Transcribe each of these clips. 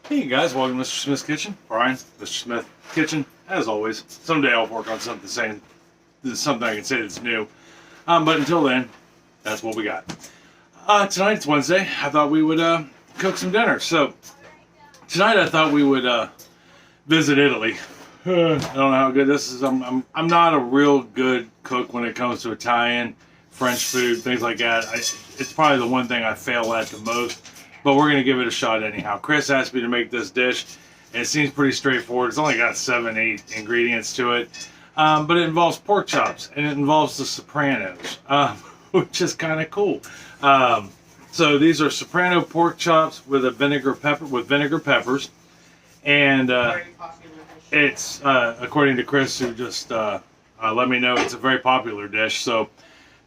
Hey guys, welcome to Mr. Smith's Kitchen. Brian, Mr. Smith Kitchen, as always. Someday I'll work on something saying this is something I can say that's new. But until then, that's what we got. Tonight it's Wednesday. I thought we would cook some dinner. So tonight I thought we would visit Italy. I don't know how good this is. I'm not a real good cook when it comes to Italian, French food, things like that. It's probably the one thing I fail at the most. But we're going to give it a shot anyhow. Chris asked me to make this dish, and it seems pretty straightforward. It's only got 7-8 ingredients to it. But it involves pork chops, and it involves the Sopranos, which is kind of cool. So these are Soprano pork chops with vinegar peppers. And it's, according to Chris, who just let me know, it's a very popular dish. So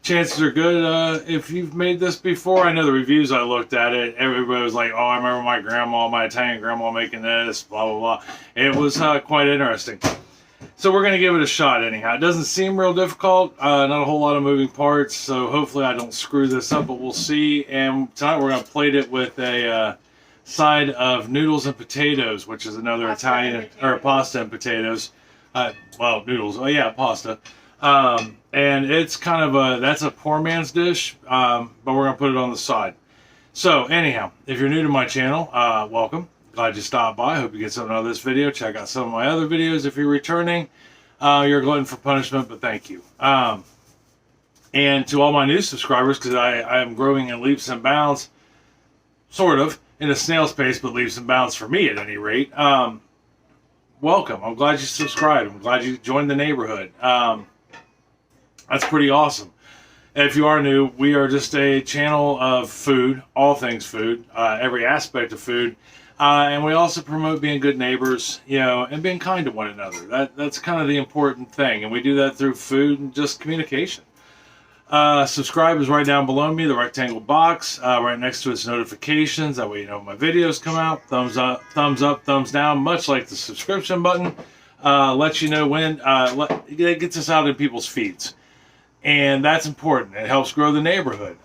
chances are good if you've made this before. I know the reviews I looked at it, everybody was like, oh, I remember my Italian grandma making this, blah, blah, blah. It was quite interesting. So we're going to give it a shot anyhow. It doesn't seem real difficult, not a whole lot of moving parts, so hopefully I don't screw this up, but we'll see. And tonight we're going to plate it with a side of noodles and potatoes, which is another Italian, or pasta and potatoes. Well, noodles, oh yeah, pasta. And it's kind of that's a poor man's dish, but we're going to put it on the side. So anyhow, if you're new to my channel, welcome. Glad you stopped by. Hope you get something out of this video. Check out some of my other videos. If you're returning, you're a glutton for punishment, but thank you. And to all my new subscribers, because I am growing in leaps and bounds, sort of, in a snail's pace, but leaps and bounds for me at any rate. Welcome. I'm glad you subscribed. I'm glad you joined the neighborhood. That's pretty awesome. If you are new, we are just a channel of food, all things food, every aspect of food. And we also promote being good neighbors, you know, and being kind to one another. That's kind of the important thing. And we do that through food and just communication. Subscribe is right down below me, the rectangle box, right next to its notifications. That way you know when my videos come out. Thumbs up, thumbs down, much like the subscription button. Lets you know when, it gets us out in people's feeds. And that's important. It helps grow the neighborhood.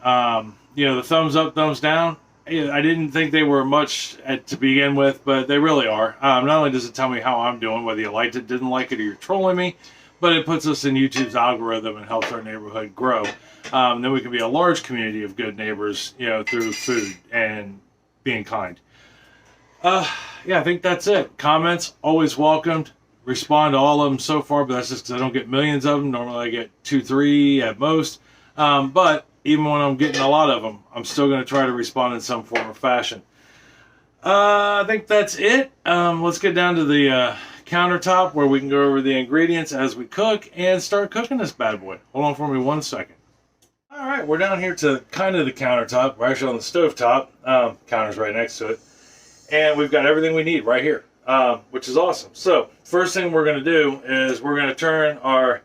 You know, the thumbs up, thumbs down, I didn't think they were much to begin with, but they really are. Not only does it tell me how I'm doing, whether you liked it, didn't like it, or you're trolling me, but it puts us in YouTube's algorithm and helps our neighborhood grow. Then we can be a large community of good neighbors, you know, through food and being kind. Yeah, I think that's it. Comments, always welcomed. Respond to all of them so far, but that's just because I don't get millions of them. Normally I get 2, 3 at most. But even when I'm getting a lot of them, I'm still going to try to respond in some form or fashion. I think that's it. Let's get down to the countertop where we can go over the ingredients as we cook and start cooking this bad boy. Hold on for me 1 second. All right, we're down here to kind of the countertop. We're actually on the stove top. Counter's right next to it. And we've got everything we need right here. Which is awesome. So first thing we're going to do is we're going to turn our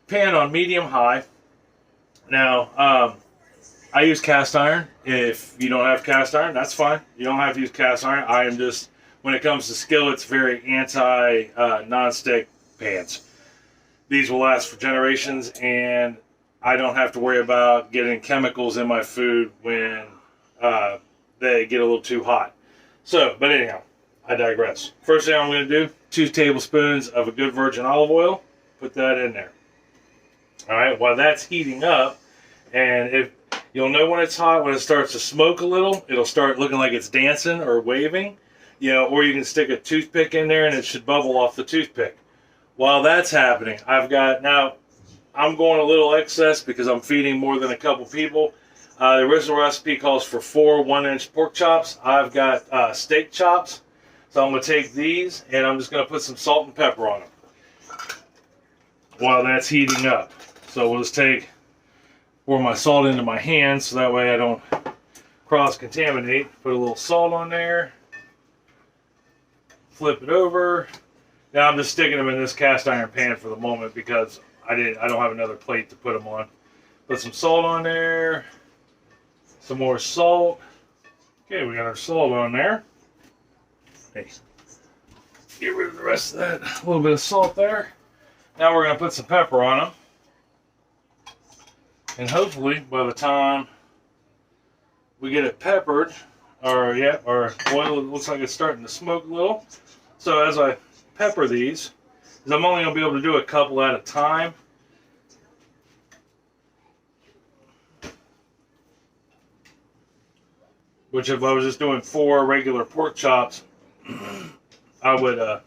pan on medium high. Now I use cast iron. If you don't have cast iron, that's fine. You don't have to use cast iron. I am just, when it comes to skillets, very anti non-stick pans. These will last for generations, and I don't have to worry about getting chemicals in my food when they get a little too hot. So, but anyhow, I digress. First thing I'm going to do, 2 tablespoons of a good virgin olive oil. Put that in there. Alright, while that's heating up, and if you'll know when it's hot, when it starts to smoke a little, it'll start looking like it's dancing or waving. You know, or you can stick a toothpick in there and it should bubble off the toothpick. While that's happening, now I'm going a little excess because I'm feeding more than a couple people. The original recipe calls for 4 1-inch pork chops. I've got steak chops. So I'm going to take these and I'm just going to put some salt and pepper on them while that's heating up. So we'll just pour my salt into my hands so that way I don't cross-contaminate. Put a little salt on there. Flip it over. Now I'm just sticking them in this cast iron pan for the moment because I don't have another plate to put them on. Put some salt on there. Some more salt. Okay, we got our salt on there. Get rid of the rest of that, a little bit of salt there. Now we're going to put some pepper on them. And hopefully by the time we get it peppered, our oil looks like it's starting to smoke a little. So as I pepper these, I'm only going to be able to do a couple at a time. Which if I was just doing 4 regular pork chops, I would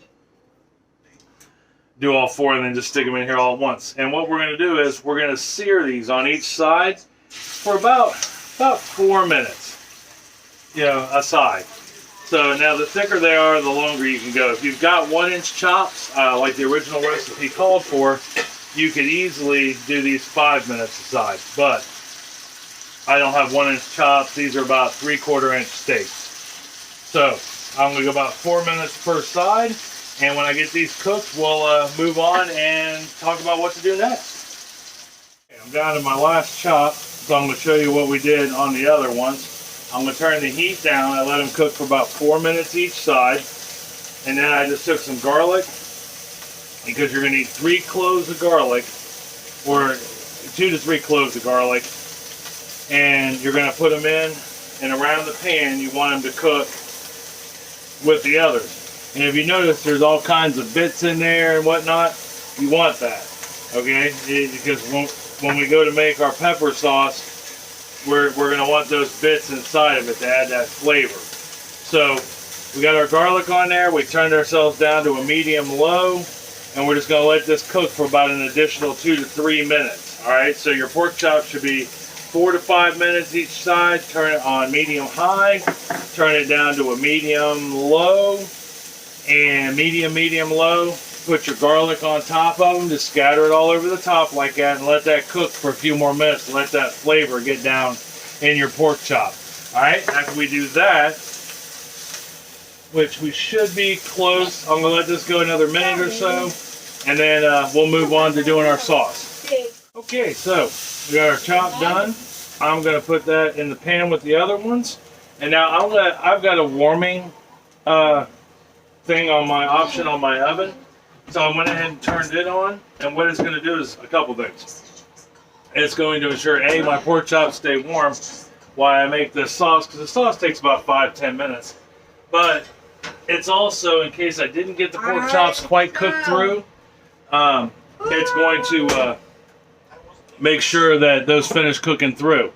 do all 4 and then just stick them in here all at once. And what we're going to do is we're going to sear these on each side for about 4 minutes, a side. So now the thicker they are, the longer you can go. If you've got 1-inch chops, like the original recipe called for, you could easily do these 5 minutes a side. But I don't have 1-inch chops. These are about 3/4-inch steaks. So I'm going to go about 4 minutes per side. And when I get these cooked, we'll move on and talk about what to do next. Okay, I'm down to my last chop, so I'm going to show you what we did on the other ones. I'm going to turn the heat down. I let them cook for about 4 minutes each side. And then I just took some garlic, because you're going to need 3 cloves of garlic, or 2 to 3 cloves of garlic. And you're going to put them in, and around the pan, you want them to cook with the others. And if you notice, there's all kinds of bits in there and whatnot. You want that, okay? Because when we go to make our pepper sauce, we're going to want those bits inside of it to add that flavor. So we got our garlic on there. We turned ourselves down to a medium-low, and we're just going to let this cook for about an additional 2 to 3 minutes. All right, so your pork chop should be 4 to 5 minutes each side. Turn it on medium-high. Turn it down to a medium-low. And medium-low. Put your garlic on top of them. Just scatter it all over the top like that and let that cook for a few more minutes to let that flavor get down in your pork chop. Alright, after we do that, which we should be close, I'm going to let this go another minute or so, and then we'll move on to doing our sauce. Okay, so we got our chop done. I'm going to put that in the pan with the other ones. And now I've got a warming thing on my option on my oven. So I went ahead and turned it on, and what it's going to do is a couple things. It's going to ensure, A, my pork chops stay warm while I make this sauce, because the sauce takes about 5-10 minutes. But it's also, in case I didn't get the pork chops quite cooked through, it's going to make sure that those finish cooking through.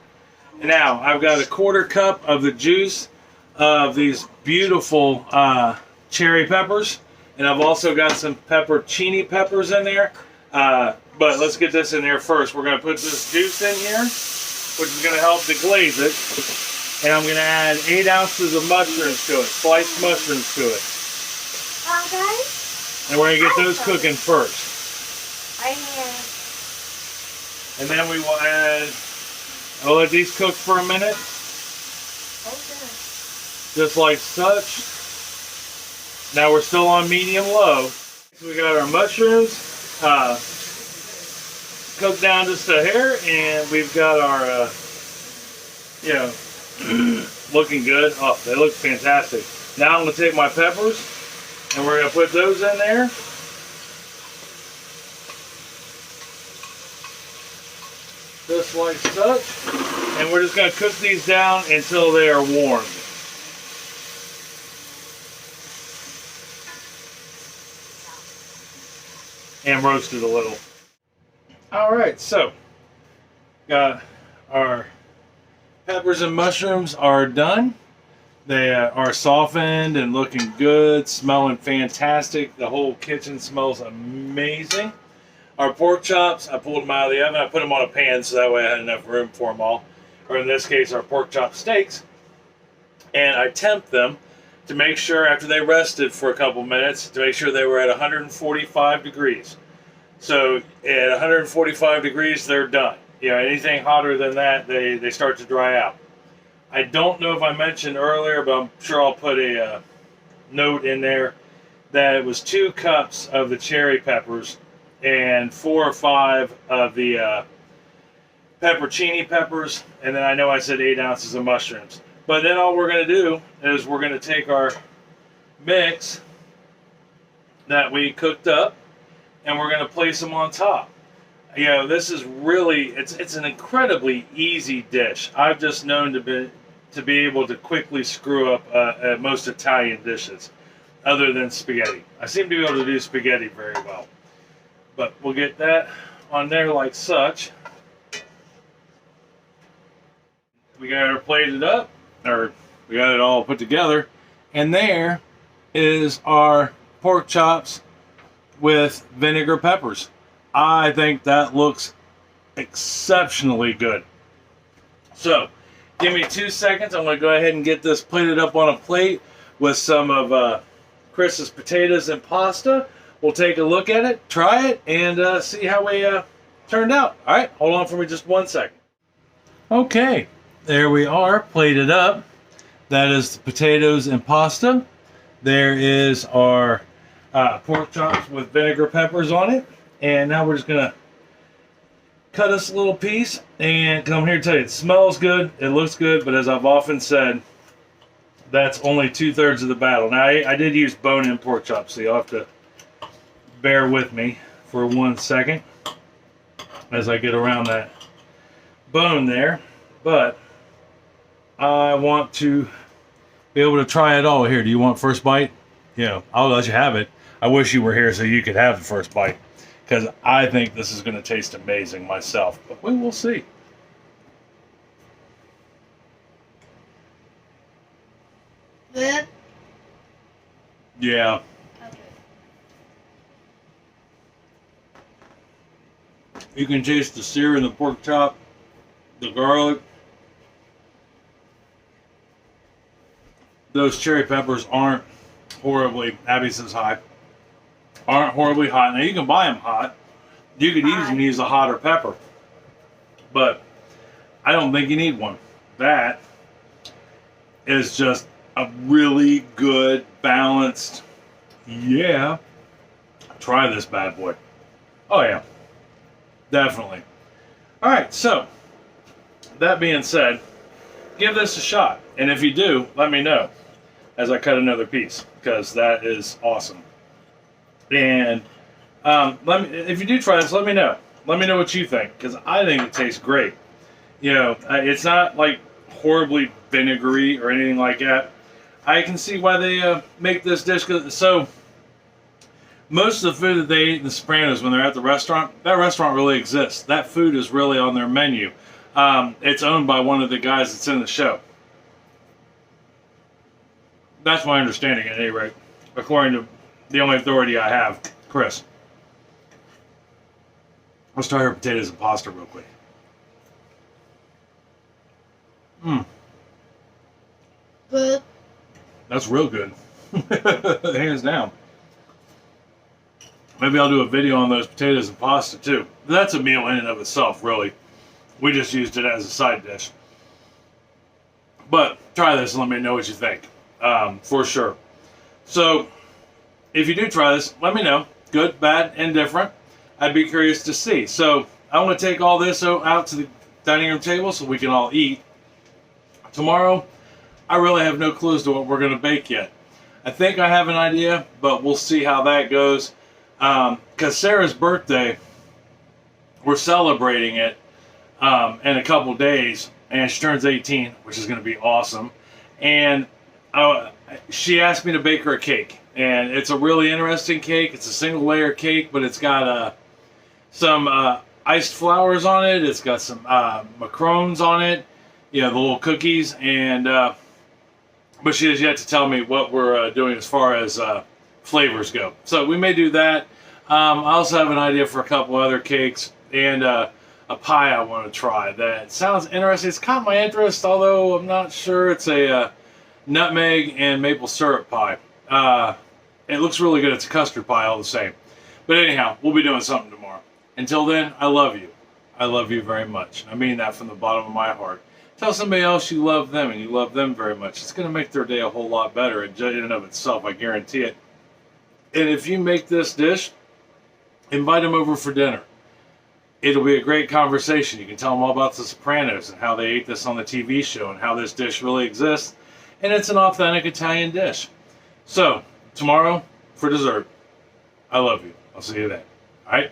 Now, I've got a 1/4 cup of the juice of these beautiful cherry peppers. And I've also got some pepperchini peppers in there. But let's get this in there first. We're going to put this juice in here, which is going to help deglaze it. And I'm going to add 8 ounces of mushrooms to it, sliced mushrooms to it. And we're going to get those cooking first. And then we will add, I'll let these cook for a minute. Just like such. Now we're still on medium-low. So we got our mushrooms cooked down just a hair, and we've got our, looking good. Oh, they look fantastic. Now I'm going to take my peppers, and we're going to put those in there. Just like such. And we're just going to cook these down until they are warm. And roasted a little. Alright, so got our peppers and mushrooms are done. They are softened and looking good, smelling fantastic. The whole kitchen smells amazing. Our pork chops, I pulled them out of the oven. I put them on a pan so that way I had enough room for them all. Or in this case, our pork chop steaks. And I temped them to make sure, after they rested for a couple minutes, to make sure they were at 145 degrees. So at 145 degrees, they're done. Anything hotter than that, they start to dry out. I don't know if I mentioned earlier, but I'm sure I'll put a note in there that it was 2 cups of the cherry peppers and 4 or 5 of the pepperchini peppers, and then I know I said 8 ounces of mushrooms. But then all we're going to do is we're going to take our mix that we cooked up, and we're going to place them on top. This is really, it's an incredibly easy dish. I've just known to to be able to quickly screw up most Italian dishes, other than spaghetti. I seem to be able to do spaghetti very well. But we'll get that on there like such. We got her plated up, or we got it all put together. And there is our pork chops with vinegar peppers. I think that looks exceptionally good. So, give me 2 seconds. I'm going to go ahead and get this plated up on a plate with some of Chris's potatoes and pasta. We'll take a look at it, try it, and see how we turned out. All right, hold on for me just 1 second. Okay, there we are, plated up. That is the potatoes and pasta. There is our pork chops with vinegar peppers on it. And now we're just going to cut us a little piece and come here to tell you, it smells good, it looks good, but as I've often said, that's only 2/3 of the battle. Now, I did use bone-in pork chops, so you'll have to bear with me for 1 second as I get around that bone there. But I want to be able to try it all. Here, do you want first bite? Yeah, I'll let you have it. I wish you were here so you could have the first bite, because I think this is going to taste amazing myself. But we will see. Good? Yeah. Okay. You can taste the sear in the pork chop, the garlic. Those cherry peppers aren't horribly, Abby says hi, aren't horribly hot. Now you can buy them hot. You could even use a hotter pepper. But I don't think you need one. That is just a really good, balanced, yeah. Try this bad boy. Oh yeah, definitely. All right, so that being said, give this a shot. And if you do, let me know as I cut another piece, because that is awesome. And if you do try this, let me know. Let me know what you think, because I think it tastes great. You know, it's not like horribly vinegary or anything like that. I can see why they make this dish. So most of the food that they eat in the Sopranos when they're at the restaurant, that restaurant really exists. That food is really on their menu. It's owned by one of the guys that's in the show. That's my understanding at any rate, according to the only authority I have, Chris. Let's try her potatoes and pasta real quick. Good. That's real good. Hands down. Maybe I'll do a video on those potatoes and pasta too. That's a meal in and of itself, really. We just used it as a side dish. But try this and let me know what you think. For sure. So, if you do try this, let me know. Good, bad, indifferent. I'd be curious to see. So, I want to take all this out to the dining room table so we can all eat. Tomorrow, I really have no clue as to what we're going to bake yet. I think I have an idea, but we'll see how that goes. Because Sarah's birthday, we're celebrating it in a couple days, and she turns 18, which is going to be awesome. And she asked me to bake her a cake, and it's a really interesting cake. It's a single layer cake, but it's got some iced flowers on it. It's got some macarons on it, you know, the little cookies, and but she has yet to tell me what we're doing as far as flavors go. So we may do that. I also have an idea for a couple other cakes and a pie I want to try that sounds interesting. It's caught my interest, although I'm not sure. It's a nutmeg and maple syrup pie. It looks really good. It's a custard pie all the same. But anyhow, we'll be doing something tomorrow. Until then, I love you. I love you very much. I mean that from the bottom of my heart. Tell somebody else you love them and you love them very much. It's going to make their day a whole lot better in and of itself. I guarantee it. And if you make this dish, invite them over for dinner. It'll be a great conversation. You can tell them all about the Sopranos and how they ate this on the TV show and how this dish really exists. And it's an authentic Italian dish. So, tomorrow, for dessert, I love you. I'll see you then. All right?